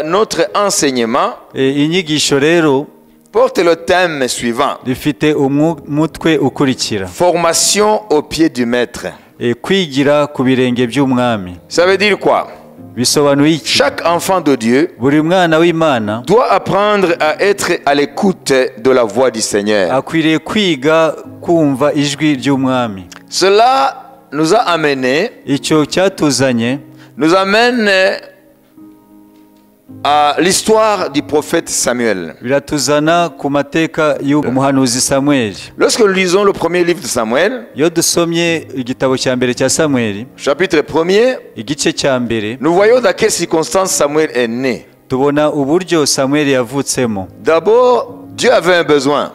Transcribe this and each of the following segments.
notre enseignement inyigisho rero porte le thème suivant. rifite umutwe ukurikira Formation au pied du maître. kwigira ku birenge by'umwami. Ça veut dire quoi? Bisobanuye iki? Chaque enfant de Dieu buri mwana w'Imana doit apprendre à être à l'écoute de la voix du Seigneur. akwiriye kwiga kumva ijwi ry'umwami. Cela nous a amené, icyo cyatuzanye nous amène à l'histoire du prophète Samuel. biratuzana ku mateka y'umuhanuzi Samweli. Lorsque nous lisons le premier livre de Samuel, iyo dusomye igitabo cya mbere cya Samweli chapitre 1er, igice cya mbere nous voyons dans quelles circonstances Samuel est né. tubona uburyo Samweli yavutsemo. D'abord, Dieu avait un besoin.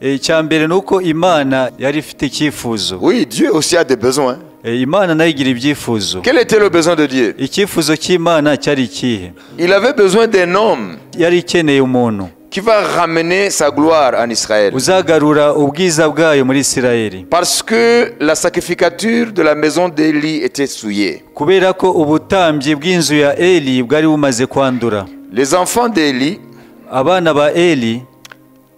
icya mbere ni uko Imana yari ifite icyifuzo. Oui, Dieu aussi a des besoins. Imana nayo igira ibyifuzo. Quel était le besoin de Dieu? icyifuzo cy'Imana cyari ikihe? Il avait besoin d'un homme yari ikeneye umuntu qui va ramener sa gloire en Israël. uzagarura ubwiza bwayo muri Isirayeli. Parce que la sacrificature de la maison d'Élie était souillée. kubera ko ubutambyi bw'inzu ya Eli bwari bumaze kwandura. Les enfants d'Élie abana ba Eli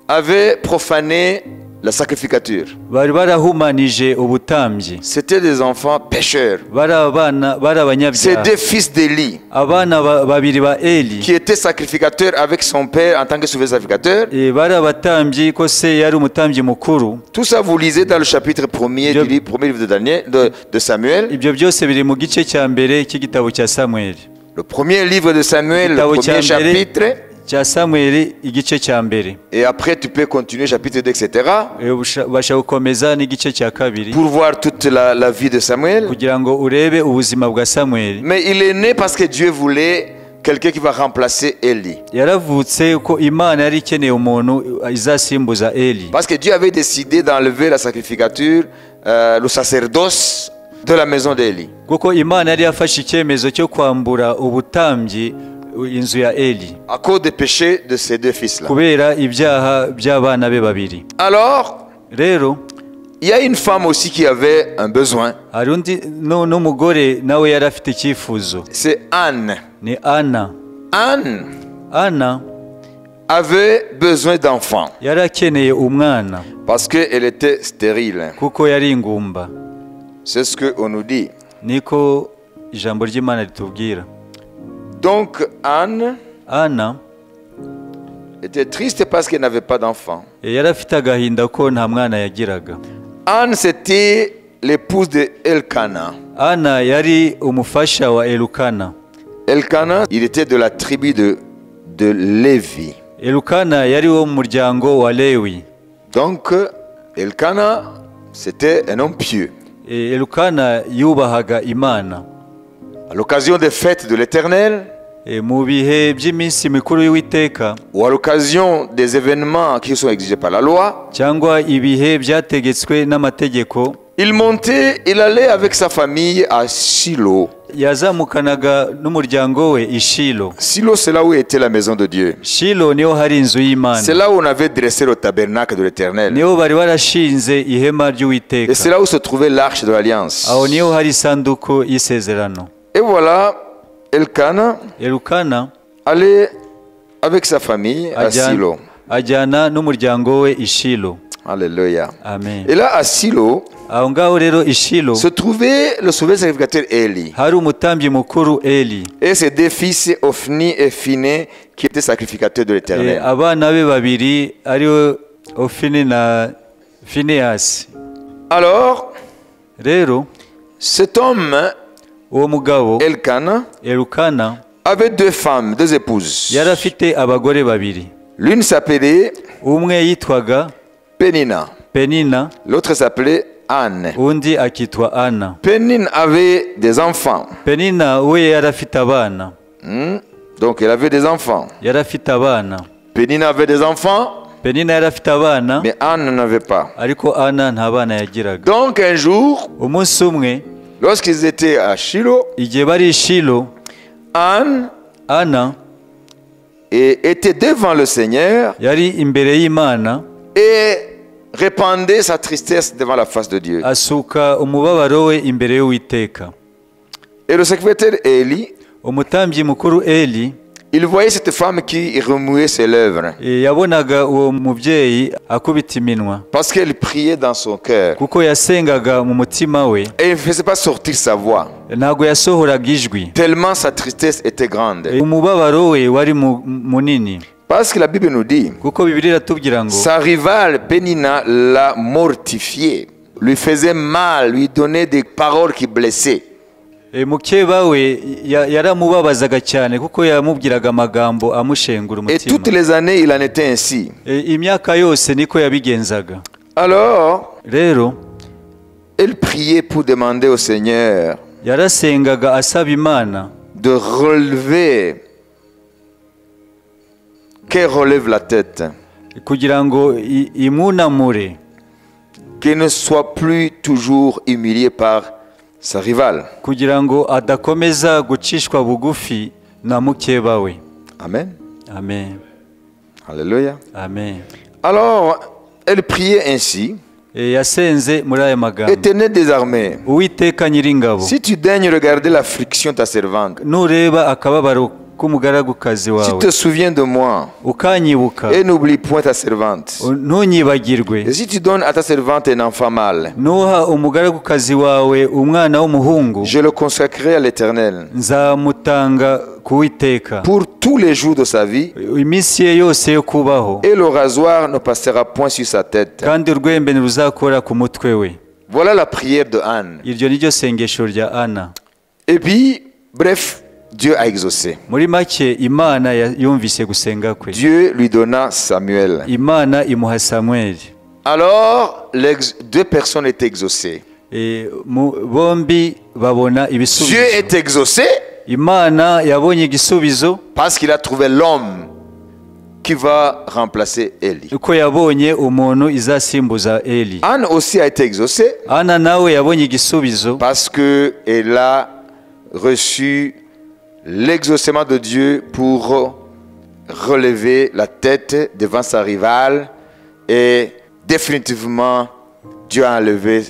avaient profané la sacrificature. bari barahumanije ubutambyi. C'étaient des enfants pécheurs. bari C'est abanyabyaha. deux fils d'Élie abana babiri ba Eli qui étaient sacrificateurs avec son père en tant que souverain sacrificateur. bari abatambyi ko se yari umutambyi mukuru. Tout ça, vous lisez dans le chapitre 1er du premier livre de Daniel, de Samuel. ibyo byose biri mu gice cya mbere cy'igitabo cya Samweli. Le premier livre de Samuel, le premier chapitre. cya Samweli igice cya mbere. Et après, tu peux continuer, chapitre 2, etc. ubasha gukomeza n'igice cya kabiri pour voir toute la vie de Samuel. kugira ngo urebe ubuzima bwa Samweli. Mais il est né parce que Dieu voulait quelqu'un qui va remplacer Élie. yaravutse ko Imana yari ikeneye umuntu izasimbuza Eli. Parce que Dieu avait décidé d'enlever la sacrificature, le sacerdoce de la maison d'Élie. kuko Imana yari yafashe icyemezo cyo kwambura ubutambyi inzu ya Eli à cause des péchés de ces deux fils-là. kubera ibyaha by'abana be babiri. Alors, rero il y a une femme aussi qui avait un besoin. hari undi n'umugore nawe yari afite icyifuzo. C'est Anne. ni Ana. Ana avait besoin d'enfants. yari akeneye umwana Parce qu'elle était stérile. kuko yari ingumba. C'est ce qu'on nous dit. niko ijambo ry'Imana ritubwira. Donc Anne était triste parce qu'elle n'avait pas d'enfant. yari afite agahinda ko nta mwana yagiraga. Anne, c'était l'épouse de Elkana. Ana yari umufasha wa Elukana. Elkana, il était de la tribu de Lévi. Elukana yari wo mu muryango wa Lewi. Donc Elkana, c'était un homme pieux. Elukana yubahaga Imana. À l'occasion des fêtes de l'Éternel, mu bihe by'iminsi mikuru y'Uwiteka, ou à l'occasion des événements qui sont exigés par la loi, cyangwa ibihe byategetswe n'amategeko, il montait, il allait avec sa famille à Shilo. yazamukanaga n'umuryango we i Shilo. Shilo, c'est là où était la maison de Dieu. Shilo niho hari inzu y'Imana. C'est là où on avait dressé le tabernacle de l'Éternel. niho bari barashinze ihema ry'Uwiteka. Et c'est là où se trouvait l'arche de l'Alliance. aho niho hari isanduku y'isezerano. Et voilà, Elkana allait avec sa famille à Shilo. ajyana n'umuryango we i Shilo. Alléluia. Amen. Et là, à Shilo, aho ngaho rero i Shilo se trouvait le souverain sacrificateur Élie. hari umutambyi mukuru Eli. Et ses deux fils, Ophni et Phiné, qui étaient sacrificateurs de l'Éternel. abana be babiri ariwe Ofini na Finehasi. Alors, rero cet homme, uwo mugabo Elkana, avait deux femmes, deux épouses. yari afite abagore babiri. L'une s'appelait umwe yitwaga Pénina. L'autre s'appelait Anne. undi akitwa Ana. Pénine avait des enfants. Penina we yari afite abana. Donc elle avait des enfants. yari afite abana. Pénine avait des enfants. Penina yari afite abana. Mais Anne n'avait pas. ariko Ana nta bana yagiraga. Donc un jour, umunsi umwe, lorsqu'ils étaient à Shilo, igihe bari i Shilo, Ana était devant le Seigneur yari imbere y'Imana et répandait sa tristesse devant la face de Dieu. asuka umubabaro we imbere y'Uwiteka. Et le sacrificateur Élie umutambyi mukuru Eli il voyait cette femme qui remuait ses lèvres yabonaga uwo mubyeyi akubita iminwa parce qu'elle priait dans son cœur kuko yasengaga mu mutima we et il ne faisait pas sortir sa voix ntabwo yasohoraga ijwi tellement sa tristesse était grande. umubabaro we wari munini Parce que la Bible nous dit, kuko Bibiliya iratubwira ngo sa rivale Pénina l'a mortifié, lui faisait mal, lui donnait des paroles qui blessaient. mukeba we yaramubabazaga cyane kuko yamubwiraga amagambo amushengura Et umutima toutes les années, il en était ainsi. imyaka yose niko yabigenzaga. Alors, rero elle priait pour demander au Seigneur yarasengaga asaba Imana de relever, qu'elle relève la tête, kugira ngo imunamure, qu'elle ne soit plus toujours humiliée par sa rivale. kugira ngo adakomeza gucishwa bugufi na mukeba we. Amen. Amen. Alléluia. Amen. Alors, elle priait ainsi. yasenze muri aya magambo. Éternel des armées, Uwiteka nyiringabo, si tu daignes regarder l'affliction de ta servante, nureba akababaro k'umugaragukazi si wawe, tu te souviens de moi ukanyibuka et n'oublie point ta servante, ntunyibagirwe, et si tu donnes à ta servante un enfant mâle, nuha umugaragukazi wawe umwana w'umuhungu, je le consacrerai à l'Éternel nzamutanga kuwiteka pour tous les jours de sa vie, iminsi ye yose yo kubaho, et le rasoir ne passera point sur sa tête. kandi urwembe ntiruzakora ku mutwe we. Voilà la prière de Anne. Iryo ni ryo sengesho rya Ana. Et puis, bref, Dieu a exaucé. Muri make Imana yumvise gusenga kwe. Dieu lui donna Samuel. Imana imuha Samweli. Alors, les deux personnes étaient exaucées. Bombi babona ibisubizo. Dieu est exaucé Imana yabonye igisubizo parce qu'il a trouvé l'homme qui va remplacer Élie. uko yabonye umuntu izasimbuza Eli. Anne aussi a été exaucée Ana nawe yabonye igisubizo parce que elle a reçu l'exaucement de Dieu pour relever la tête devant sa rivale, et définitivement Dieu a enlevé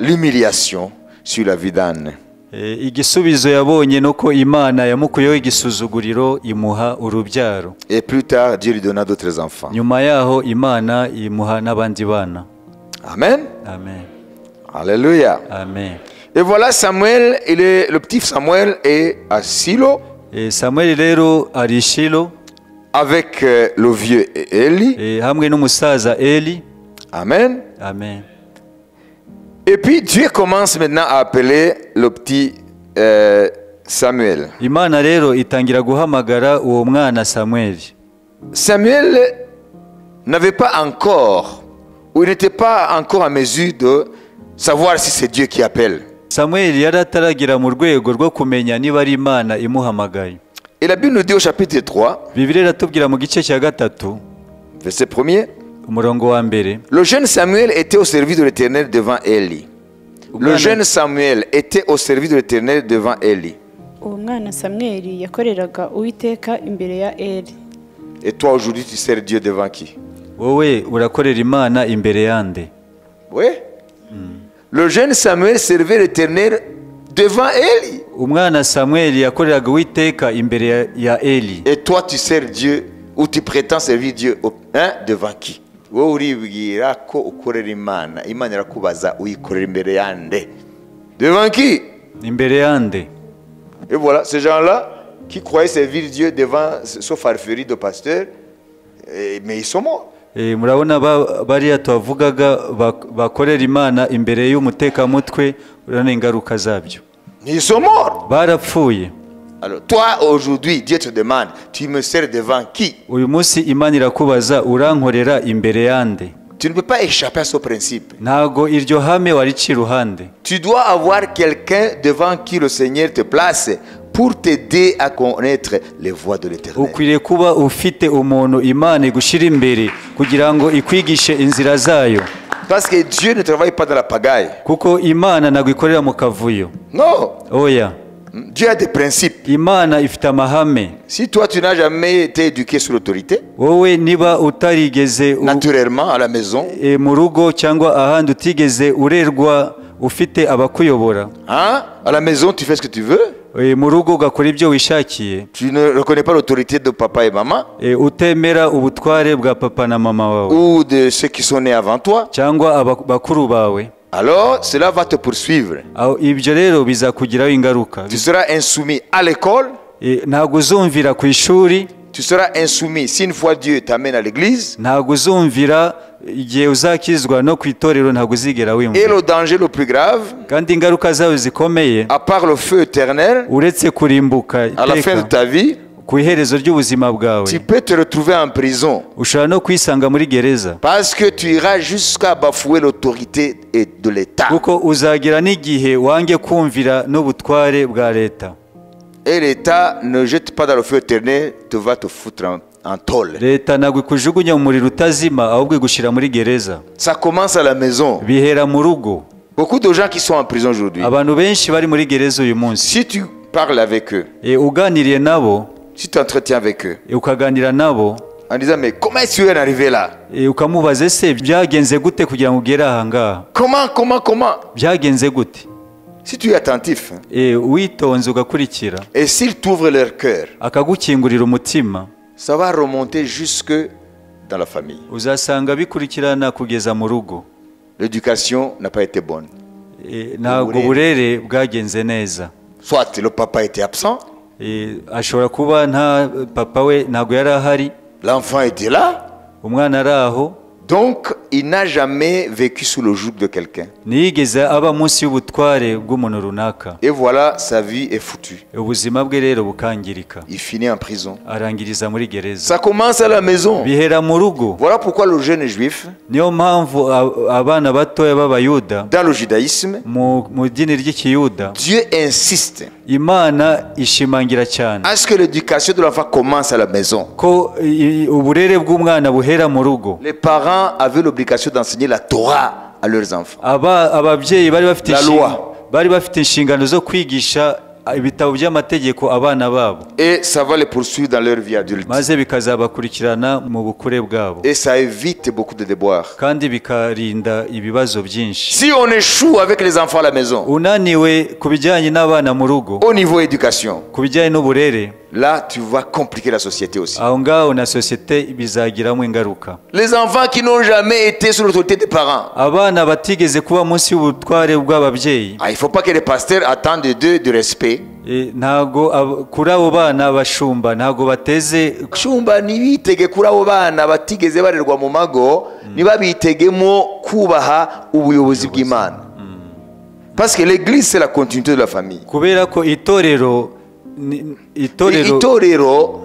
l'humiliation sur la vie d'Anne. igisubizo yabonye nuko Imana yamukuyeho igisuzuguriro imuha urubyaro. Et plus tard Dieu lui donna d'autres enfants. Nyuma yaho Imana imuha n'abandi bana. Amen. Amen. Alléluia. Amen. Et voilà, Samuel, le petit Samuel est à Silo Samuel rero ari Shilo avec le vieux Élie. hamwe n'umusaza Eli. Amen. Amen. Et puis Dieu commence maintenant à appeler le petit Samuel. Imana rero itangira guhamagara uwo mwana Samueli. Samuel n'avait pas encore, ou il n'était pas encore en mesure de savoir si c'est Dieu qui appelle. Samueli yari ataragira mu rwego rwo kumenya niba ari Imana imuhamagaye. Et la Bible nous dit au chapitre 3, Bibiliya iratubwira mu gice cya 3 verset 1er, umurongo wa mbere, le jeune Samuel était au service de l'Éternel devant Élie. Le jeune Samuel était au service de l'Éternel devant Élie. uwo mwana Samweli yakoreraga Uwiteka imbere ya Eli. Et toi aujourd'hui tu sers Dieu devant qui? wowe urakorera Imana imbere yande? Oui. Le jeune Samuel servait l'Éternel devant Élie. Umwana Samueli yakoreraga Uwiteka imbere ya Eli. Et toi tu sers Dieu, ou tu prétends servir Dieu, devant qui? Wowe uribwira ko ukorera Imana, Imana irakubaza uyikorera imbere yande? Devant qui? Imbere yande? Et voilà, ces gens-là qui croyaient servir Dieu devant ce farferie de pasteur, mais ils sont morts. Murabona bariya tuvugaga bakorera Imana imbere y'umutekamutwe, urane ingaruka zabyo. Ils sont morts. Barapfuye. Alors toi aujourd'hui Dieu te demande, tu me sers devant qui? Uyu munsi Imana irakubaza urankorera imbere yande? Tu ne peux pas échapper à ce principe. Ntago iryo hame warici iruhande. Tu dois avoir quelqu'un devant qui le Seigneur te place pour t'aider à connaître les voies de l'Éternel. Ukwiriye kuba ufite umuntu Imana igushira imbere kugira ngo ikwigishe inzira zayo. Parce que Dieu ne travaille pas dans la pagaille. Kuko Imana ntago ikorera mu kavuyo. Non. Oya. Dieu a des principes. Imana ifite amahame. Si toi tu n'as jamais été éduqué sous l'autorité, wowe niba utarigeze naturellement à la maison, mu rugo cyangwa ahandi utigeze urerwa ufite abakuyobora, à la maison tu fais ce que tu veux. mu rugo ugakora ibyo wishakiye, tu ne reconnais pas l'autorité de papa et maman, utemera ubutware bwa papa na mama wawe ou de ceux qui sont nés avant toi, cyangwa bakuru bawe, alors cela va te poursuivre. ibyo rero bizakugiraho ingaruka. Tu seras insoumis à l'école, ntabwo uzumvira ku ishuri, tu seras insoumis si une fois Dieu t'amène à l'église. ntabwo uzumvira igihe uzakizwa no ku itorero, ntabwo uzigera Et wimvira. le danger le plus grave, Kandi ingaruka zawe zikomeye, à part le feu éternel, uretse kurimbuka à la fin de iteka ta vie, ku iherezo ry'ubuzima bwawe, tu peux te retrouver en prison ushobora no kwisanga muri gereza, parce que tu iras jusqu'à bafouer l'autorité de l'État. kuko uzagira n'igihe wange kumvira n'ubutware bwa leta. Et l'État ne jette pas dans le feu éternel, te va te foutre en tôle. Leta ntabwo ikujugunya mu muriro utazima, ahubwo igushyira muri gereza. Ça commence à la maison. Bihera mu rugo. Beaucoup de gens qui sont en prison aujourd'hui, Abantu benshi bari muri gereza uyu munsi, si tu parles avec eux, uganiriye nabo, si tu entretiens avec eux, ukaganira nabo, en disant mais comment est-ce que tu es arrivé là? ukamubaza ese byagenze gute kugira ngo ugere aha ngaha, Comment? byagenze gute? Si tu es attentif, witonze ugakurikira, et s'ils t'ouvrent leur cœur, akagukingurira umutima, ça va remonter jusque dans la famille. uzasanga bikurikirana kugeza mu rugo. L'éducation n'a pas été bonne. Ntabwo uburere bwagenze neza. Soit le papa était absent, ashobora kuba nta papa we ntabwo yari ahari, l'enfant était là, umwana ari aho, donc il n'a jamais vécu sous le joug de quelqu'un. ntiyigeze aba munsi y'ubutware bw'umuntu runaka. Et voilà, sa vie est foutue. Ubuzima bwe rero bukangirika, Il finit en prison. arangiriza muri gereza. Ça commence à la maison. Bihera mu rugo. Voilà pourquoi le jeune juif, Niyo mpamvu abana batoya b'abayuda dans le judaïsme, mu dini ry'ikiyuda, Dieu insiste Imana ishimangira cyane à ce que l'éducation de l'enfant commence à la maison. ko uburere bw'umwana buhera mu rugo. Les parents avaient l'obligation d'enseigner la Torah à leurs enfants. Ababyeyi La loi. bari bafite inshingano zo kwigisha ibitabo by'amategeko abana babo, Et ça va les poursuivre dans leur vie adulte. maze bikazabakurikirana mu bukure bwabo, Et ça évite beaucoup de déboires. kandi bikarinda ibibazo byinshi. Si on échoue avec les enfants à la maison, Unaniwe ku bijyanye n'abana mu rugo, au niveau éducation, ku bijyanye n'uburere, là tu vas compliquer la société aussi. aho ngaho na sosiyete bizagiramo ingaruka. Les enfants qui n'ont jamais été sous l'autorité des parents. Abana batigeze kuba munsi y'ubutware bw'ababyeyi, Il ne faut pas que les pasteurs attendent d'eux du respect. ntago kuri abo bana bashumba ntago bateze Shumba ntibitege kuri abo bana batigeze barerwa mu mago, ntibabitegemo kubaha ubuyobozi bw'Imana. Parce que l'église c'est la continuité de la famille. kubera ko itorero Itorero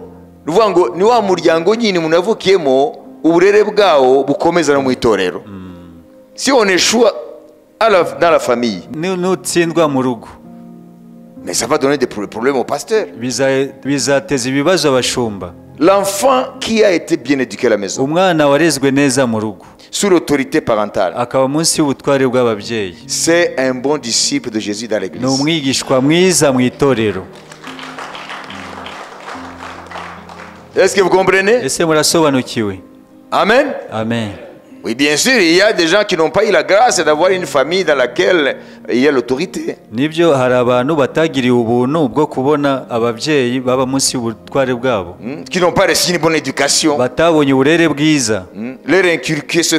nuvuga ngo ni wa muryango nyine umuntu yavukiyemo, uburere bwawo bukomeza no mu itorero. Si on échoue dans la famille, nutsindwa mu rugo, mais ça va donner des problèmes au pasteur. bizateza ibibazo abashumba. L'enfant qui a été bien éduqué à la maison, Umwana warezwe neza mu rugo, sous l'autorité parentale, akaba munsi y'ubutware bw'ababyeyi, c'est un bon disciple de Jésus dans ni l'église. umwigishwa mwiza mu itorero. Est-ce que vous comprenez? Ese murasobanukiwe? Amen. Amen. Oui, bien sûr, il y a des gens qui n'ont pas eu la grâce d'avoir une famille dans laquelle il y a l'autorité. Nibyo, hari abantu batagiriwe ubuntu bwo kubona ababyeyi baba munsi y'ubutware bwabo, Qui n'ont pas reçu une bonne éducation. batabonye uburere bwiza Leur inculquer ce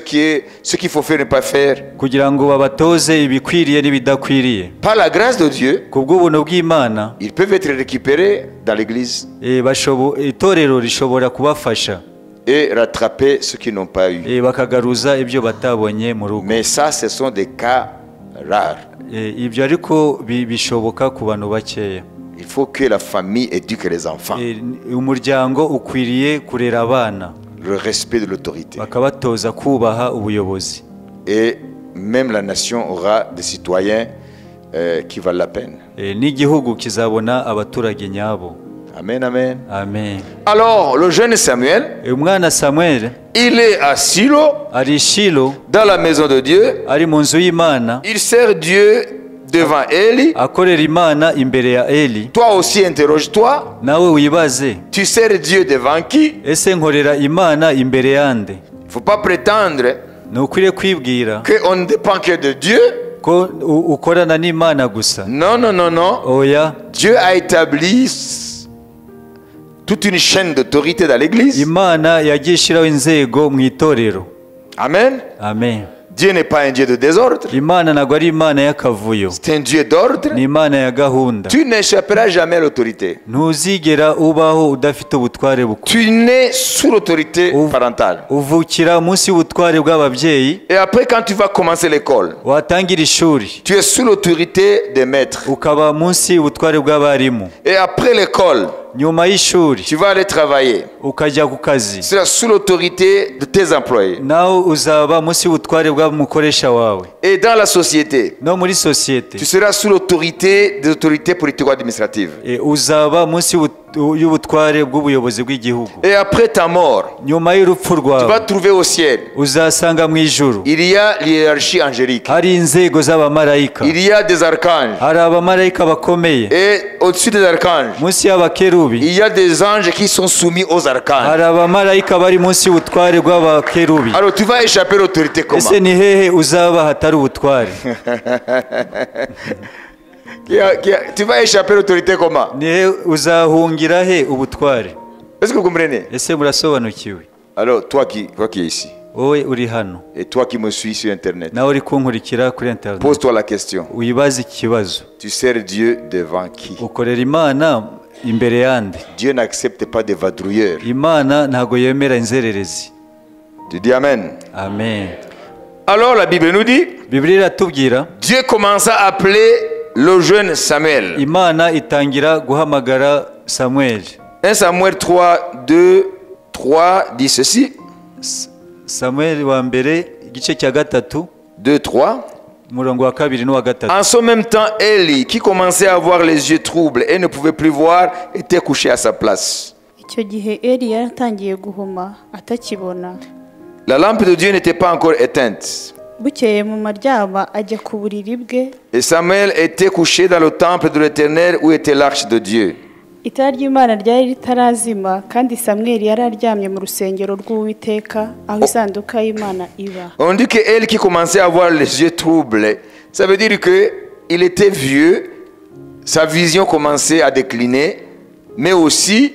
qu'il faut faire et ne pas faire. kugira ngo babatoze ibikwiriye n'ibidakwiriye. Par la grâce de Dieu, Ku bw'ubuntu bw'Imana, ils peuvent être récupérés dans l'église itorero rishobora kubafasha et rattraper ceux qui n'ont pas eu. bakagaruza ibyo batabonye mu rugo. Mais ça, ce sont des cas rares. Ibyo ariko bishoboka ku bantu bakeya. Il faut que la famille éduque les enfants. Umuryango ukwiriye kurera abana, Le respect de l'autorité. bakabatoza kubaha ubuyobozi. Et même la nation aura des citoyens qui valent la peine. N'igihugu kizabona abaturage nyabo. Amen, amen. Amen. Alors, le jeune Samuel, Umwana Samuel il est à Silo, ari Shilo, dans la maison de Dieu. ari mu nzu y'Imana, Il sert Dieu devant Élie. akorera Imana imbere ya Eli. Toi aussi, interroge-toi. Nawe wibaze, Tu sers Dieu devant qui? ese nkorera Imana imbere yande? Il ne faut pas prétendre Nukwiriye kwibwira qu'on ne dépend que de Dieu. ko ukorana n'Imana gusa. Non, non, non, non. Oya, Dieu a établi toute une chaîne d'autorité dans l'église. Imana yagiye ishyiraho inzego mu itorero. Amen. Amen. Dieu n'est pas un Dieu de désordre. Imana ntabwo ari Imana y'akavuyo, C'est un Dieu d'ordre. ni Imana ya gahunda. Tu n'échapperas jamais à l'autorité. Ntuzigera ubaho udafite ubutware bukuru. Tu nais sous l'autorité parentale. Uvukira munsi y'ubutware bw'ababyeyi, Et après, quand tu vas commencer l'école, watangira ishuri tu es sous l'autorité des maîtres. ukaba munsi y'ubutware bw'abarimu. Et après l'école, Nyuma y'ishuri tu vas aller travailler. ukajya ku kazi, Tu seras sous l'autorité de tes employés. nawe uzaba munsi y'ubutware bw'umukoresha wawe. Et dans la société, No muri sosiyete tu seras sous l'autorité des autorités politico-administratives. uzaba munsi y'ubutware bw'ubuyobozi bw'igihugu. Et après ta mort, Nyuma y'urupfu tu vas rwawe trouver au ciel, uzasanga mu ijuru il y a l'hiérarchie angélique. hari inzego z'abamarayika, Il y a des archanges. hari abamarayika bakomeye. Et au-dessus des archanges, Munsi y'abakerubi il y a des anges qui sont soumis aux archanges. hari abamarayika bari munsi y'ubutware bw'abakerubi. Alors tu vas échapper à l'autorité comment? Ese ni hehe uzaba hatari ubutware? Tu vas échapper à l'autorité comment? Ni hehe uzahungira he ubutware? Est-ce que vous comprenez? Ese murasobanukiwe? Alors toi qui es ici, Wowe uri hano et toi qui me suis sur Internet, nawe uri kunkurikira kuri internet, pose-toi la question. wibaze ikibazo. Tu sers Dieu devant qui? Ukorera Imana imbere yande? Dieu n'accepte pas des vadrouilleurs. Imana ntago yemera inzererezi. Tu dis Amen. Amen. Alors la Bible nous dit, Bibiliya iratubwira Dieu commença à appeler le jeune Samuel. Imana itangira guhamagara Samuel. 1 Samuel 3, 2, 3 dit ceci. Samuel wa mbere igice cya gatatu 2, 3. umurongo wa kabiri n'uwa gatatu. En ce même temps, Élie, qui commençait à avoir les yeux troubles et ne pouvait plus voir, était couché à sa place. icyo gihe Eli yaratangiye guhuma atakibona. La lampe de Dieu n'était pas encore éteinte. Bukeye mu maryama ajya ku buriri bwe, Et Samuel était couché dans le temple de l'Éternel où était l'arche de Dieu. itara ry'Imana ryari ritarazima, kandi Samweli yari aryamye mu rusengero rw'Uwiteka aho isanduka y'Imana iba. On dit que Élie qui commençait à avoir les yeux troubles, ça veut dire qu'il était vieux, sa vision commençait à décliner, mais aussi,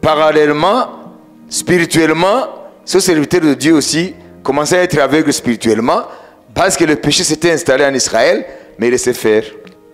parallèlement, spirituellement, ce serviteur de Dieu aussi commençait à être aveugle spirituellement, parce que le péché s'était installé en Israël, mais il laissait faire.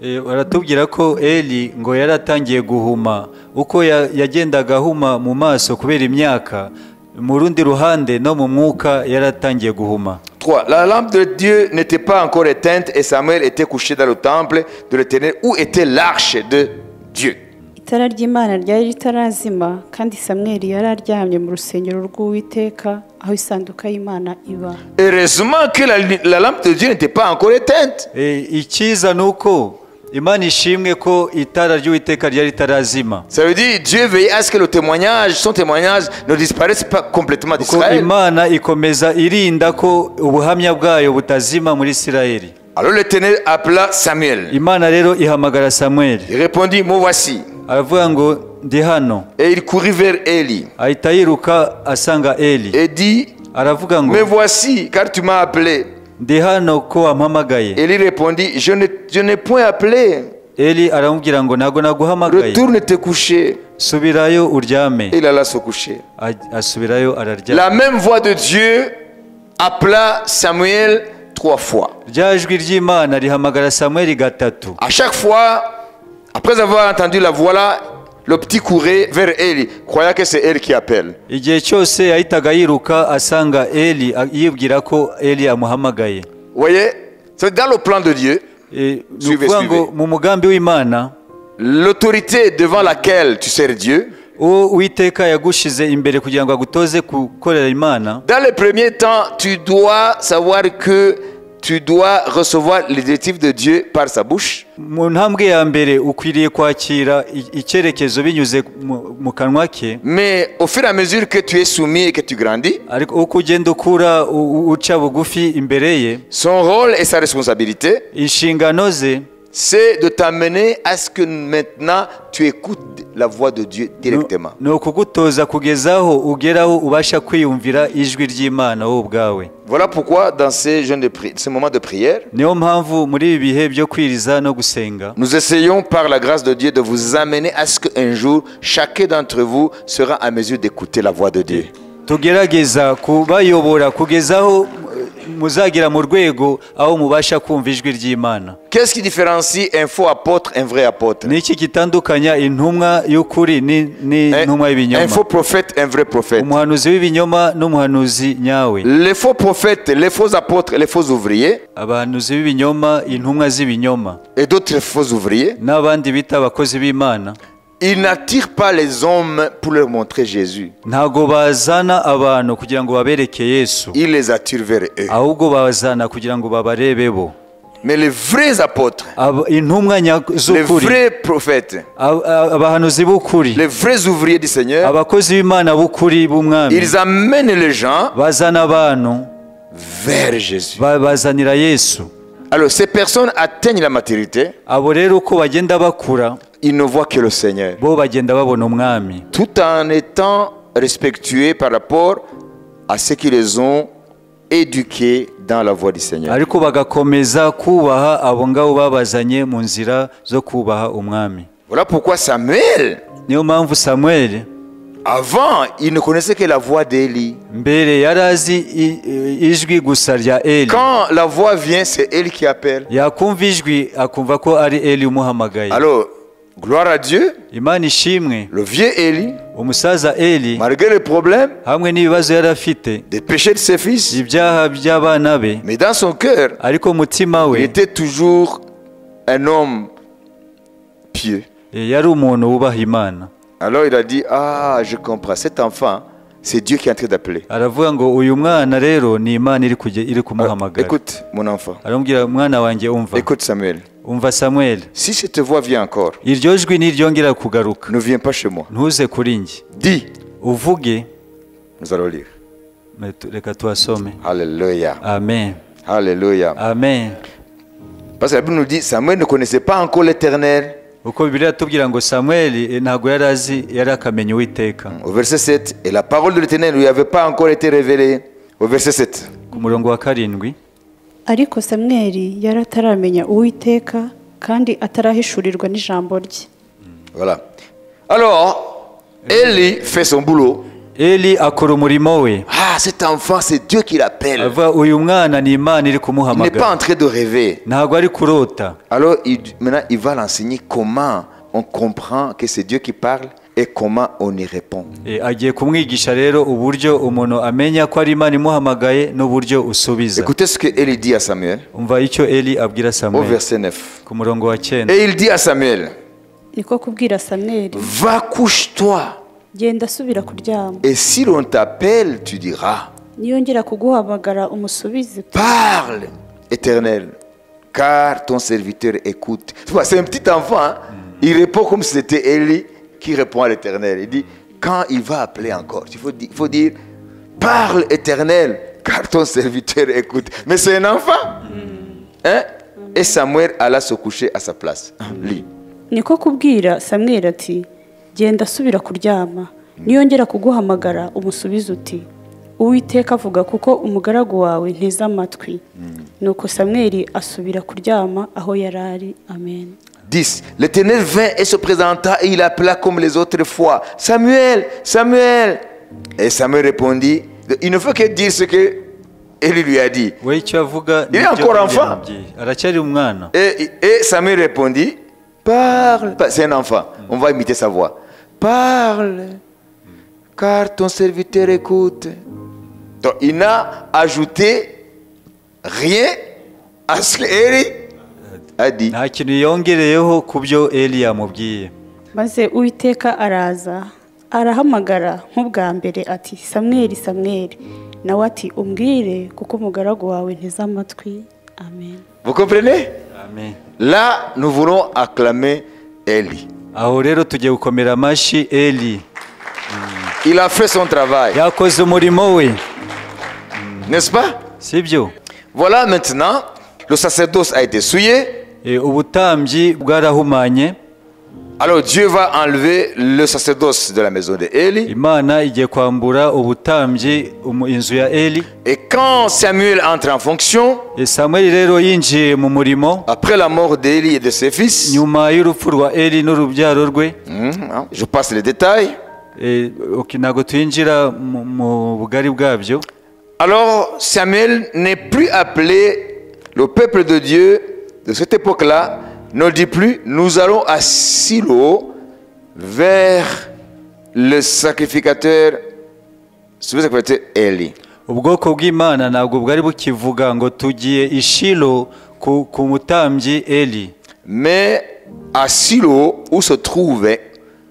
Baratubwira ko Eli ngo yaratangiye guhuma, uko yagendaga ahuma mu maso kubera imyaka, mu rundi ruhande no mu mwuka yaratangiye guhuma. 3. La lampe de Dieu n'était pas encore éteinte et Samuel était couché dans le temple de l'Éternel où était l'arche de Dieu. Itara ry'Imana ryari ritarazima, kandi Samweli yari aryamye mu rusengero rw'Uwiteka aho isanduka y'Imana iba. Heureusement que la lampe de Dieu n'était pas encore éteinte. Icyiza nuko Imana ishimwe ko itara ry'Uwiteka ryari ritarazima. Ça veut dire Dieu veille à ce que son témoignage ne disparaisse pas complètement d'Israël. Imana ikomeza irinda ko ubuhamya bwayo butazima muri Isirayeli. Alors l'Éternel appela Samuel. Imana rero ihamagara Samuel. Il répondit, me voici. Aravuga ngo ndi hano. Et il courut vers Élie. Ahita yiruka asanga Eli. Et dit, Aravuga ngo me voici, car tu m'as appelé. ndi hano ko wampamagaye. Élie répondit, je n'ai point appelé. Eli aramubwira ngo ntago naguhamagaye. Retourne te coucher. Subirayo uryame. Il alla se coucher. Asubirayo araryama. La même voix de Dieu appela Samuel 3 fois. Rya jwi ry'Imana rihamagara Samuel gatatu. À chaque fois, après avoir entendu la voix là, le petit courait vers Élie, croyant que c'est elle qui appelle. Igihe cyose yahitaga yiruka asanga Eli yibwira ko Eli amuhamagaye. Vous voyez, c'est dans le plan de Dieu. Suivez. Mu mugambi w'Imana, l'autorité devant laquelle tu sers Dieu, Uwiteka yagushize imbere kugira ngo agutoze gukorera Imana. Dans les premiers temps, tu dois savoir que tu dois recevoir les directives de Dieu par sa bouche. Mu ntambwe ya mbere ukwiriye kwakira icyerekezo binyuze mu kanwa ke. Mais au fur et à mesure que tu es soumis et que tu grandis, ariko uko ugenda ukura uca bugufi imbere ye, son rôle et sa responsabilité, inshingano ze, c'est de t'amener à ce que maintenant tu écoutes la voix de Dieu directement. No kugutoza kugezaho ugeraho ubasha kwiyumvira ijwi ry'Imana wowe ubwawe. Voilà pourquoi dans ces moments de prière, niyo mpamvu muri ibi bihe byo kwiriza no gusenga nous essayons par la grâce de Dieu de vous amener à ce qu'un jour, chacun d'entre vous sera à mesure d'écouter la voix de Dieu. tugerageza kubayobora kugeza aho muzagera mu rwego aho mubasha kumva ijwi ry'Imana. Qu'est-ce qui différencie un faux apôtre, un vrai apôtre? Niki gitandukanya intumwa y'ukuri n'intumwa Un y'ibinyoma? faux prophète, un vrai prophète. Umuhanuzi w'ibinyoma n'umuhanuzi nyawe. Les faux prophètes, les faux apôtres, les faux ouvriers Abahanuzi b'ibinyoma, intumwa z'ibinyoma et d'autres faux ouvriers, n'abandi bita abakozi b'Imana, ils n'attirent pas les hommes pour leur montrer Jésus. ntago bazana abantu kugira ngo babereke Yesu, Ils les attirent vers eux. ahubwo bazana kugira ngo babarebe bo. Mais les vrais apôtres, Intumwa les z'ukuri, vrais prophètes, abahanuzi b'ukuri, les vrais ouvriers du Seigneur, abakozi b'Imana b'ukuri b'umwami, ils amènent les gens bazana abantu vers Jésus. bazanira Yesu. Alors, ces personnes atteignent la maturité, Abo rero uko bagenda bakura, ils ne voient que le Seigneur, bo bagenda babona umwami, tout en étant respectueux par rapport à ceux qui les ont éduqués dans la voie du Seigneur. ariko bagakomeza kubaha abo ngabo babazanye mu nzira zo kubaha umwami. Voilà pourquoi Samuel, Niyo mpamvu Samuel avant, il ne connaissait que la voix d'Élie. mbere yari azi ijwi gusa rya Eli. Quand la voix vient, c'est Élie qui appelle. Yakumva ijwi akumva ko ari Eli umuhamagaye. Alors, gloire à Dieu, Imana ishimwe, le vieux Élie, umusaza Eli malgré les problèmes, hamwe n'ibibazo yari afite, des péchés de ses fils, ibyaha by'abana be, mais dans son cœur, ariko umutima il we était toujours un homme pieux. yari umuntu wubaha Imana. Alors il a dit, ah, je comprends, cet enfant, c'est Dieu qui est en train d'appeler. Aravuga ngo uyu mwana rero ni Imana iri kumuhamagara. Écoute, mon enfant, Aramubwira, mwana wanjye umva, écoute Samuel, umva Samuel, si cette voix vient encore, iryo jwi niryongera kugaruka, ne viens pas chez moi. ntuze kuri njye, Dis, uvuge. nous allons lire. Reka tuhasome. Alléluia, Amen, alléluia. amen. Parce que la Bible nous dit, Samuel ne connaissait pas encore l'Éternel. Uko Bibiliya tubwira ngo Samuel ntabwo yari azi, yari akamenya Uwiteka. Au verset 7, et la parole de l'Éternel ne lui avait pas encore été révélée. Au verset 7. Ku murongo wa 7, ariko samweli yari ataramenya uwiteka kandi atarahishurirwa n'ijambo rye. Voilà. Alors, Élie fait son boulot. Eli akora umurimo we. Ah, cet enfant, c'est Dieu qui l'appelle. Avuga uyu mwana ni Imana iri Il n'est pas kumuhamagara, en train de rêver. ntabwo ari kurota. Alors, maintenant, il va l'enseigner comment on comprend que c'est Dieu qui parle et comment on y répond. Agiye kumwigisha rero uburyo umuntu amenya ko ari Imana imuhamagaye n'uburyo usubiza. Écoutez ce que Élie dit à Samuel Umva icyo Eli abwira au Samuel verset 9. ku murongo wa 9. Et il dit à Samuel, Niko kubwira Samweli, va couche-toi. genda subira kuryama, Et si l'on t'appelle, tu diras, niyongera kuguhamagara umusubize uti, parle, Éternel, car ton serviteur écoute. C'est un petit enfant, hein? Il répond comme si c'était Élie qui répond à l'Éternel. Il dit, quand il va appeler encore, il faut dire, parle, Éternel, car ton serviteur écoute. Mais c'est un enfant. Hein? Et Samuel alla se coucher à sa place. Lis. niko kubwira Samweli ati, genda subira kuryama, niyongera kuguhamagara umusubize uti, Uwiteka avuga kuko umugaragu wawe nteze amatwi. Nuko Samweli asubira kuryama aho yarari. Amen. 10. L'Éternel vint et se présenta et il appela comme les autres fois, Samuel, Samuel. Et Samuel répondit, il ne faut que dire ce que Élie lui a dit. We icyo avuga Il est encore enfant. aracyari umwana. Et Samuel répondit, parle. C'est un enfant, on va imiter sa voix. Parle, car ton serviteur écoute. Donc il n'a ajouté rien à ce qu'Élie a dit. Nta kintu yongereyeho ku byo Eli yamubwiye. Maze Uwiteka araza, arahamagara nk'ubwa mbere ati, Samweli, Samweli. Nawe ati, umbwire kuko umugaragu wawe nteze amatwi. Amen. Vous comprenez? Amen. Là, nous voulons acclamer Élie. Aho rero tugiye gukomera amashyi Eli. Il a fait son travail, Yakoze umurimo we, n'est-ce pas? sibyo? Voilà, maintenant, le sacerdoce a été souillé. Ubutambyi bwarahumanye. Alors Dieu va enlever le sacerdoce de la maison de Élie. imana igiye kwambura ubutambyi inzu ya eli. Et quand Samuel entre en fonction, Samweli rero yinjiye mu murimo après la mort d'Élie et de ses fils, nyuma y'urupfu rwa eli n'urubyaro rwe. je passe les détails. Ntabwo tuyinjira mu bugari bwabyo. Alors Samuel n'est plus appelé, le peuple de Dieu de cette époque-là ne dit plus, nous allons à Silo vers le sacrificateur Élie. Ubwoko bw'Imana ntabwo bwari bukivuga ngo tugiye i Shilo ku mutambyi Eli. Mais à Silo où se trouvait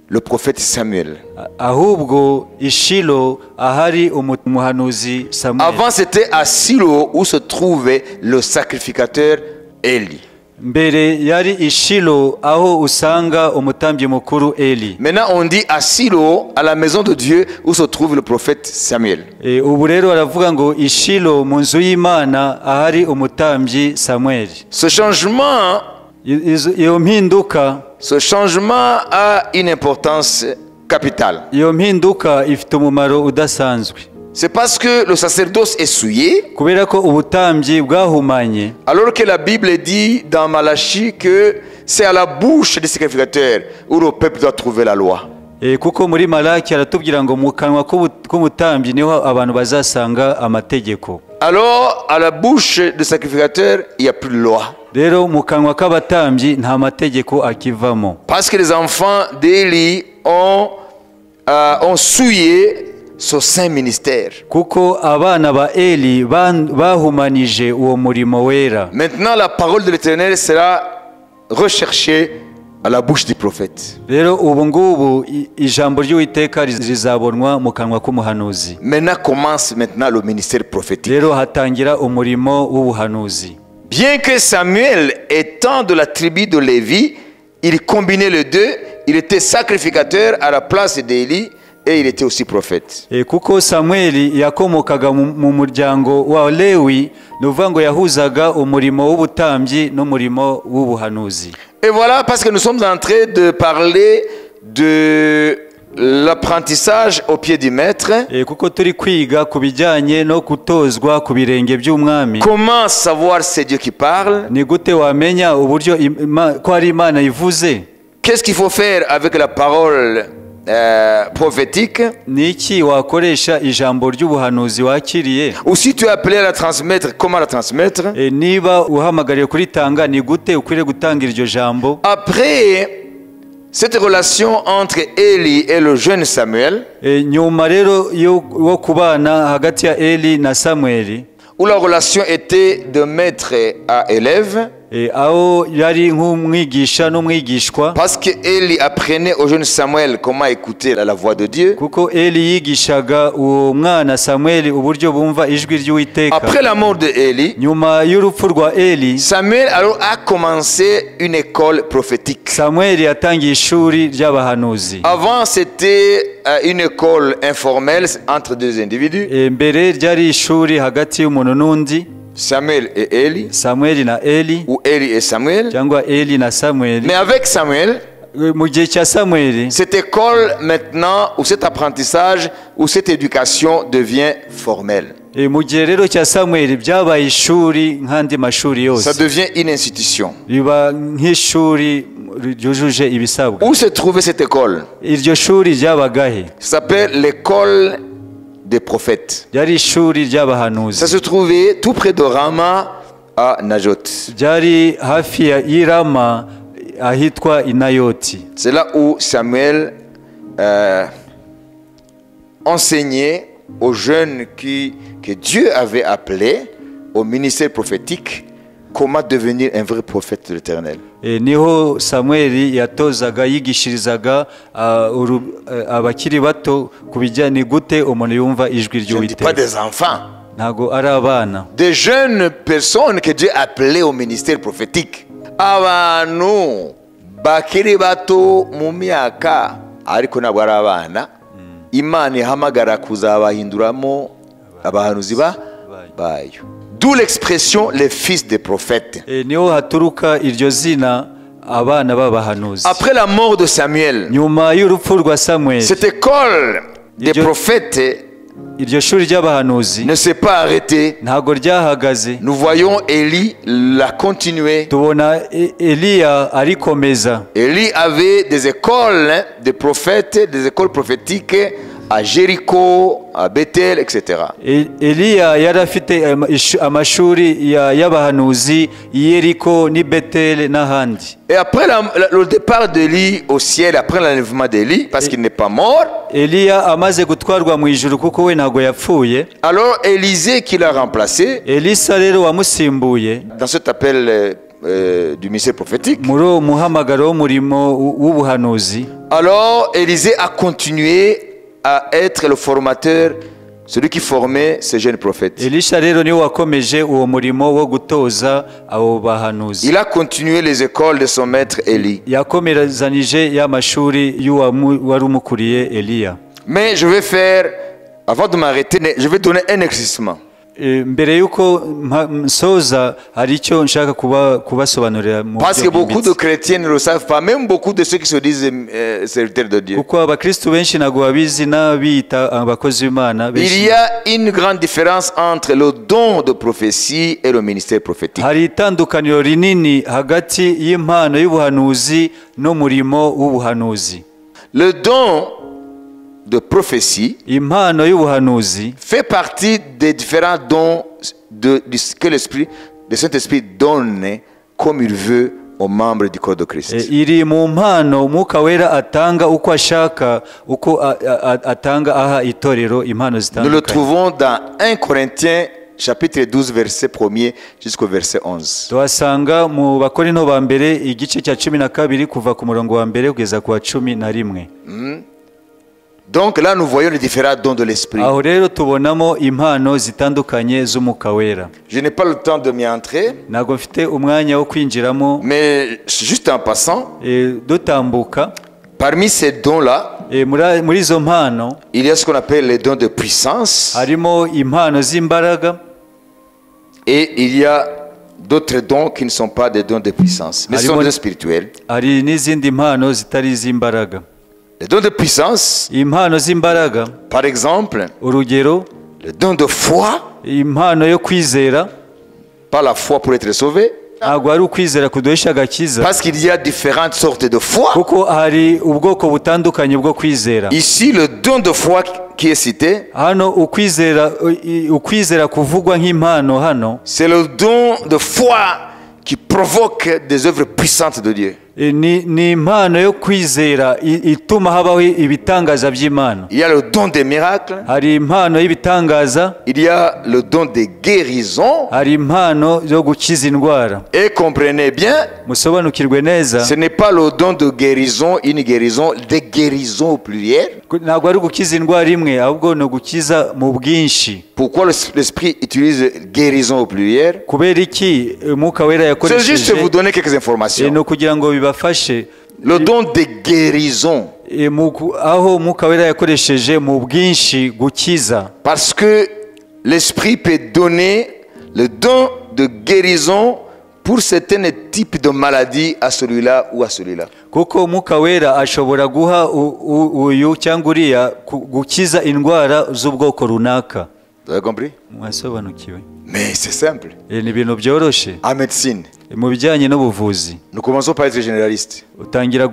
le prophète Samuel. Ahubwo i Shilo ahari umuhanuzi Samuel. Avant c'était à Silo où se trouvait le sacrificateur Élie. Mbere yari i Shilo aho usanga umutambyi mukuru Eli. Maintenant on dit à Silo, à la maison de Dieu où se trouve le prophète Samuel. Ubu rero baravuga ngo i Shilo mu nzu y'Imana ahari umutambyi Samuel. Ce changement Iyo mpinduka, ce changement a une importance capitale. Iyo mpinduka ifite umumaro udasanzwe. C'est parce que le sacerdoce est souillé. Kubera ko ubutambyi bwahumanye. Alors que la Bible dit dans Malachie que c'est à la bouche des sacrificateurs où le peuple doit trouver la loi. Kuko muri Malaki aratubwira ngo mu kanwa k'umutambyi niho abantu bazasanga amategeko. Alors à la bouche des sacrificateurs il n'y a plus de loi. Rero mu kanwa k'abatambyi nta mategeko akivamo. Parce que les enfants d'Élie ont souillé ce saint ministère. Kuko abana ba Eli bahumanije uwo murimo wera. Maintenant la parole de l'Éternel sera recherchée à la bouche du prophète. Rero ubu ngubu ijambo ry'Uwiteka rizabonwa mu kanwa k'umuhanuzi. Maintenant commence le ministère prophétique. Rero hatangira umurimo w'ubuhanuzi. Bien que Samuel étant de la tribu de Lévi, il combinait les deux, il était sacrificateur à la place d'Élie et il était aussi prophète. Kuko Samueli yakomokaga mu muryango wa Lewi, nuvuga ngo yahuzaga umurimo w'ubutambyi n'umurimo w'ubuhanuzi. Et voilà, parce que nous sommes en train de parler de l'apprentissage au pied du maître. Kuko turi kwiga kubijyanye no kutozwa ku birenge by'umwami. Comment savoir c'est Dieu qui parle? Ni gute wamenya uburyo ko ari Imana ivuze? Qu'est-ce qu'il faut faire avec la parole prophétique? Niki wakoresha ijambo ry'ubuhanuzi wakiriye? Ou si tu es appelé à la transmettre, comment la transmettre? Niba uhamagariye kuritanga ni gute ukwiriye gutanga iryo jambo? Après cette relation entre Élie et le jeune Samuel, nyuma rero yo kubana hagati ya Eli na Samueli, où la relation était de maître à élève, aho yari nk'umwigisha n'umwigishwa. Parce que Élie apprenait au jeune Samuel comment écouter la voix de Dieu. Kuko Eli yigishaga uwo mwana Samuel uburyo bumva ijwi ry'Uwiteka. Après la mort de Élie, nyuma y'urupfu rwa Eli, Samuel alors a commencé une école prophétique. Samuel yatangiye ishuri ry'abahanuzi. Avant c'était une école informelle entre deux individus. Mbere ryari ishuri hagati y'umuntu n'undi. Samuel et Élie. Samuel na Eli. Ou Élie et Samuel. Cyangwa Eli na Samuel. Mais avec Samuel, mu gihe cya Samuel, cette école maintenant, ou cet apprentissage, ou cette éducation devient formelle. Mu gihe rero cya Samuel byabaye ishuri nk'andi mashuri yose. Ça devient une institution. Riba nk'ishuri ryujuje ibisabwa. Où se trouvait cette école? Iryo shuri ryabagahe? Ça s'appelle l'école des prophètes. Ryari ishuri ry'abahanuzi. Ça se trouvait tout près de Rama à Najot. Ryari hafi y'Irama ahitwa Inayoti. C'est là où Samuel enseignait aux jeunes que Dieu avait appelés au ministère prophétique comment devenir un vrai prophète de l'Éternel. Niho Samuel yatozaga yigishirizaga abakiri bato kubijyanye gute umuntu yumva ijwi ry'Uwiteka. Pas des enfants. Ntago ari abana. Des jeunes personnes que Dieu appelait au ministère prophétique. Abantu bakiri bato mu myaka ariko ntabwo ari abana. Imana ihamagara kuzabahinduramo abahanuzi bayo. D'où l'expression les fils des prophètes. Niho haturuka iryo zina abana b'abahanuzi. Après la mort de Samuel, Nyuma y'urupfu rwa Samweli, cette école des prophètes iryo shuri ry'abahanuzi ne s'est pas arrêtée. ntago ryahagaze. Nous voyons Élie la continuer. Tubona Eliya arikomeza. Élie avait des écoles de prophètes, des écoles prophétiques à Jéricho, à Bethel, etc. Eliya yari afite amashuri y'abahanuzi i Yeriko n'i Beteli n'ahandi. Et après le départ d'Élie au ciel, après l'enlèvement d'Élie, parce qu'il n'est pas mort, Eliya amaze gutwarwa mu ijuru kuko we ntago yapfuye, alors Élisée qui l'a remplacé Elisa rero wamusimbuye dans cet appel du ministère prophétique. muri uwo muhamagaro w'umurimo w'ubuhanuzi. Alors Élisée a continué à être le formateur, celui qui formait ces jeunes prophètes. Elisha rero niwe wakomeje uwo murimo wo gutoza abo bahanuzi. Il a continué les écoles de son maître Élie. Yakomerezanije y'amashuri y'uwari umukuriye Eliya. Mais je vais faire, avant de m'arrêter, je vais donner un éclaircissement. Mbere yuko nsoza hari icyo nshaka kubasobanurira mu Parce que beaucoup de chrétiens ne le savent pas, même beaucoup de ceux qui se disent serviteurs de Dieu. kuko abakristu benshi ntabwo babizi n'abita abakozi b'Imana Il benshi. y a une grande différence entre le don de prophétie et le ministère prophétique. Hari itandukaniro rinini hagati y'impano y'ubuhanuzi n'umurimo w'ubuhanuzi. Le don de prophétie Impano y'ubuhanuzi fait partie des différents dons que l'Esprit, le Saint-Esprit donne comme il veut aux membres du corps de Christ. iri mu mpano Umwuka Wera atanga uko ashaka, uko atanga aha itorero impano Nous le zitandukanye. trouvons dans 1 Corinthiens chapitre 12 verset 1er jusqu'au verset 11. Tuhasanga mu Bakorinto ba mbere igice cya 12 kuva ku murongo wa mbere kugeza ku wa 11. Donc là nous voyons les différents dons de l'Esprit. Aho rero tubonamo impano zitandukanye z'Umwuka Wera. Je n'ai pas le temps de m'y entrer, Ntabwo mfite umwanya wo kwinjiramo, mais juste en passant, dutambuka. parmi ces dons-là, Muri izo mpano il y a ce qu'on appelle les dons de puissance harimo impano z'imbaraga, et il y a d'autres dons qui ne sont pas des dons de puissance, mais ce sont des dons spirituels. hari n'izindi mpano zitari iz'imbaraga. Les dons de puissance, Impano z'imbaraga, par exemple, urugero, le don de foi, impano yo kwizera. pas la foi pour être sauvé, Ntabwo ari ukwizera kuduhesha agakiza, parce qu'il y a différentes sortes de foi. kuko hari ubwoko butandukanye bwo kwizera. Ici, le don de foi qui est cité, Hano ukwizera kuvugwa nk'impano hano c'est le don de foi qui provoque des œuvres puissantes de Dieu. ni impano yo kwizera ituma habaho ibitangaza by'Imana. Il y a le don des miracles, Hari impano y'ibitangaza, il y a le don des guérisons, hari impano yo gukiza indwara. et comprenez bien, Musobanukirwe neza, ce n'est pas le don de guérison, une guérison, des guérisons au pluriel. ntabwo ari gukiza indwara imwe, ahubwo ni ugukiza mu bwinshi. Pourquoi l'Esprit utilise guérison au pluriel? Kubera iki Umwuka Wera C'est juste yakoresheje? vous donner quelques informations. Ni ukugira ngo bibafashe Le don des guérisons, aho Umwuka Wera yakoresheje mu bwinshi gukiza. parce que l'Esprit peut donner le don de guérison pour certains types de maladies à celui-là ou à celui-là. Kuko Umwuka Wera ashobora guha uyu cyangwa uriya gukiza indwara z'ubwoko runaka. Vous avez compris? Mwasobanukiwe? Mais c'est simple. Ni ibintu byoroshye. En médecine, Mu bijyanye n'ubuvuzi nous commençons par être généraliste. utangira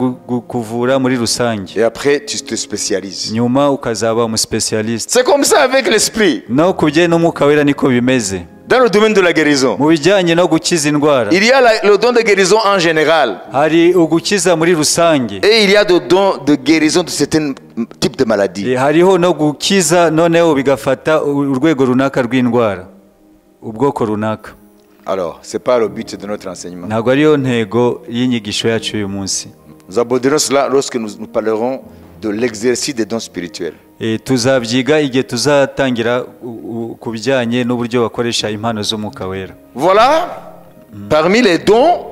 kuvura muri rusange, Et après, tu te spécialises. nyuma ukazaba umuspecialiste. C'est comme ça avec l'Esprit. No ku bijyanye n'Umwuka Wera niko bimeze. Dans le domaine de la guérison, Mu bijyanye no gukiza indwara, il y a le don de guérison en général. hari ugukiza muri rusange, Et il y a le don de guérison de certains types de maladies. hariho no gukiza noneho bigafata urwego runaka rw'indwara, ubwoko runaka. Alors, ce n'est pas le but de notre enseignement. Ntabwo ariyo ntego y'inyigisho yacu uyu munsi. Nous aborderons cela lorsque nous parlerons de l'exercice des dons spirituels. Tuzabyiga igihe tuzatangira ku bijyanye n'uburyo bakoresha impano z'Umwuka Wera. Voilà, parmi les dons,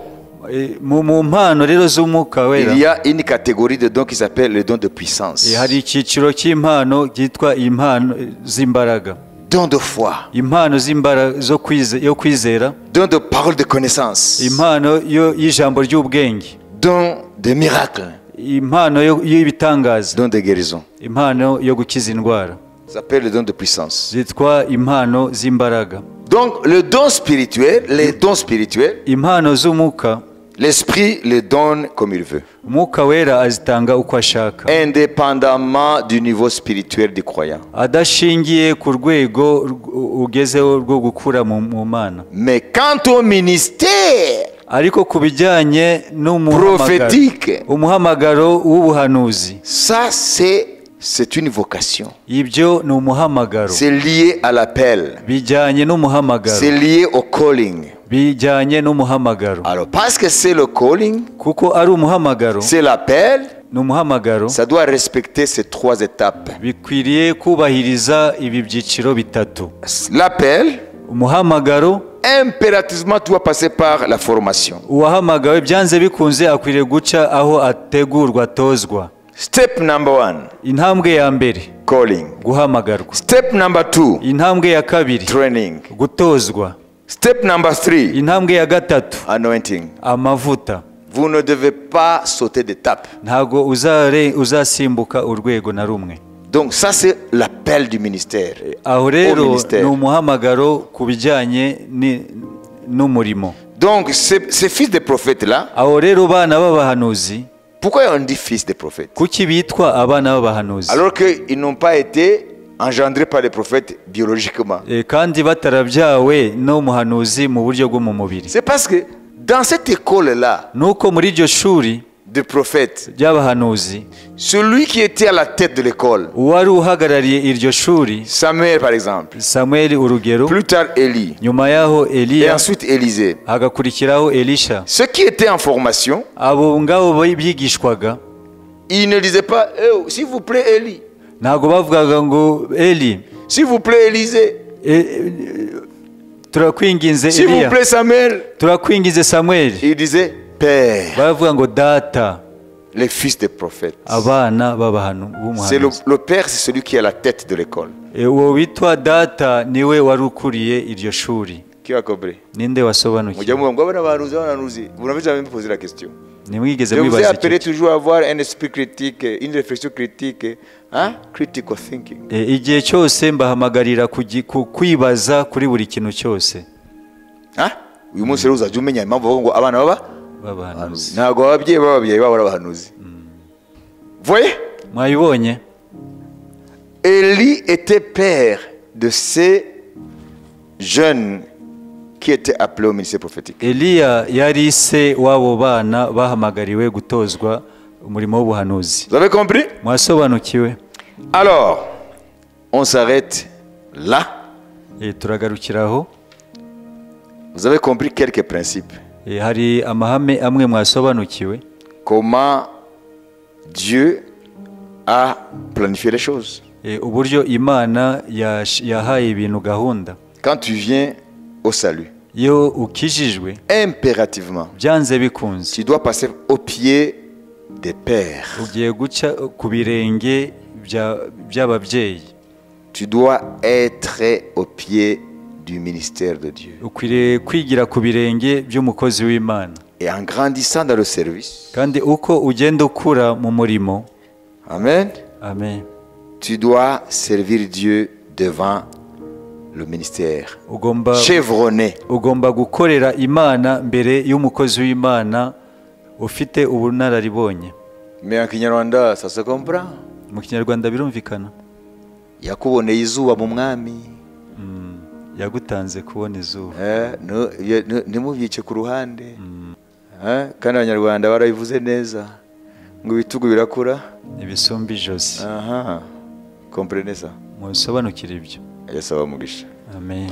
Mu mpano rero z'Umwuka Wera il y a une catégorie de dons qui s'appelle le don de puissance. hari icyiciro cy'impano cyitwa impano z'imbaraga. Don de foi, Impano z'imbaraga yo kwizera, don de parole de connaissance, impano y'ijambo ry'ubwenge, don de miracles, impano y'ibitangaza, don de guérison. impano yo gukiza indwara, Ça s'appelle le don de puissance. zitwa impano z'imbaraga. Donc le don spirituel, les dons spirituels, Impano z'umwuka, l'esprit les donne comme il veut, umwuka wera azitanga uko ashaka, indépendamment du niveau spirituel du croyant. adashingiye ku rwego ugezeho rwo gukura mu mana. Mais quant au ministère Ariko ku bijyanye n'umuhamagaro, prophétique, umuhamagaro w'ubuhanuzi, ça c'est une vocation. ibyo ni umuhamagaro, C'est lié à l'appel. bijyanye n'umuhamagaro, C'est lié au calling. bijyanye n'umuhamagaro. Alors parce que c'est le calling, Kuko ari umuhamagaro, c'est l'appel, ni umuhamagaro, ça doit respecter ces trois étapes. bikwiriye kubahiriza ibi byiciro bitatu. L'appel, Umuhamagaro, impérativement, doit passer par la formation. uwahamagawe byanze bikunze akwiriye guca aho ategurwa, atozwa. Step number 1, Intambwe ya mbere, calling. guhamagarwa. Step number 2, Intambwe ya kabiri, training. gutozwa. Step number 3, Intambwe ya gatatu, anointing. amavuta. Vous ne devez pas sauter d'étape. Ntago uzasimbuka urwego na rumwe. Donc ça c'est l'appel du ministère. Aho Au rero ministère. ni umuhamagaro ku bijyanye n'umurimo. Donc ces fils des prophètes là, Aho rero bana b'abahanuzi, pourquoi on dit fils des prophètes? kuki bitwa abana b'abahanuzi? Alors qu'ils n'ont pas été engendrés par les prophètes biologiquement. Kandi batarabyawe n'umuhanuzi mu buryo bwo mu mubiri. C'est parce que dans cette école-là Nuko muri iryo shuri de prophètes, ry'abahanuzi, celui qui était à la tête de l'école, uwari uhagarariye iryo shuri, Samuel par exemple, Samuel urugero, plus tard Élie, nyuma yaho et Eliya, ensuite Élisée. hagakurikiraho Elisha. Ceux qui étaient en formation, Abo ngabo bigishwaga, ils ne disaient pas oh, s'il vous plaît Élie, ntabwo bavugaga ngo Eli, s'il vous plaît Élisée, turakwinginze s'il vous Eliya, plaît Samuel. turakwingize Samuel. Ils disaient Père, Baravuga ngo data, les fils des prophètes. abana C'est b'umuhanuzi. le père, c'est celui qui est à la tête de l'école. Uwo witwa data niwe wari ukuriye iryo shuri. Qui a compris? Ninde wasobanukiwe? Mujya muvuga ngo abana bahanuzi. Vous n'avez jamais posé la question. Nimwigeze Je vous ai mwibaza appelé icyo? toujours à avoir un esprit critique, une réflexion critique, hein? Critical thinking. Igihe cyose mbahamagarira kwibaza kuri buri kintu cyose. Hein? Uyu munsi rero uzajya umenya impamvu bavuga ngo abana B'abahanuzi. ntabwo ababyeyi babo ari abahanuzi. Voyez? Mwabibonye? Élie était père de ces jeunes qui étaient appelés au ministère prophétique. Eliya yari se w'abo bana bahamagariwe gutozwa umurimo w'ubuhanuzi. Vous avez compris? Mwasobanukiwe? Alors, on s'arrête là. Turagarukiraho. Vous avez compris quelques principes. Hari amahame amwe mwasobanukiwe. Comment Dieu a planifié les choses. Uburyo Imana yahaye ibintu gahunda. Quand tu viens au salut, Iyo ukijijwe, impérativement, byanze bikunze, tu dois passer au pied des pères. ugiye guca ku birenge by'ababyeyi. Tu dois être au pied du ministère de Dieu. Ukwiriye kwigira ku birenge by'umukozi w'Imana. Et en grandissant dans le service, Kandi uko ugenda ukura mu murimo, amen, amen, tu dois servir Dieu devant le ministère. ugomba Chevronné. gukorera Imana mbere y'umukozi w'Imana ufite ubunararibonye. Mais en Kinyarwanda, ça se comprend. Mu Kinyarwanda birumvikana. Yakuboneye izuba mu mwami. Yagutanze kubona izuba. Ntimubyice ku ruhande. Kandi abanyarwanda barabivuze neza ngo ibitugu birakura Ibisumba ijosi. Aha, comprenez ça. Musobanukire ibyo. Yasaba mugisha. Amen.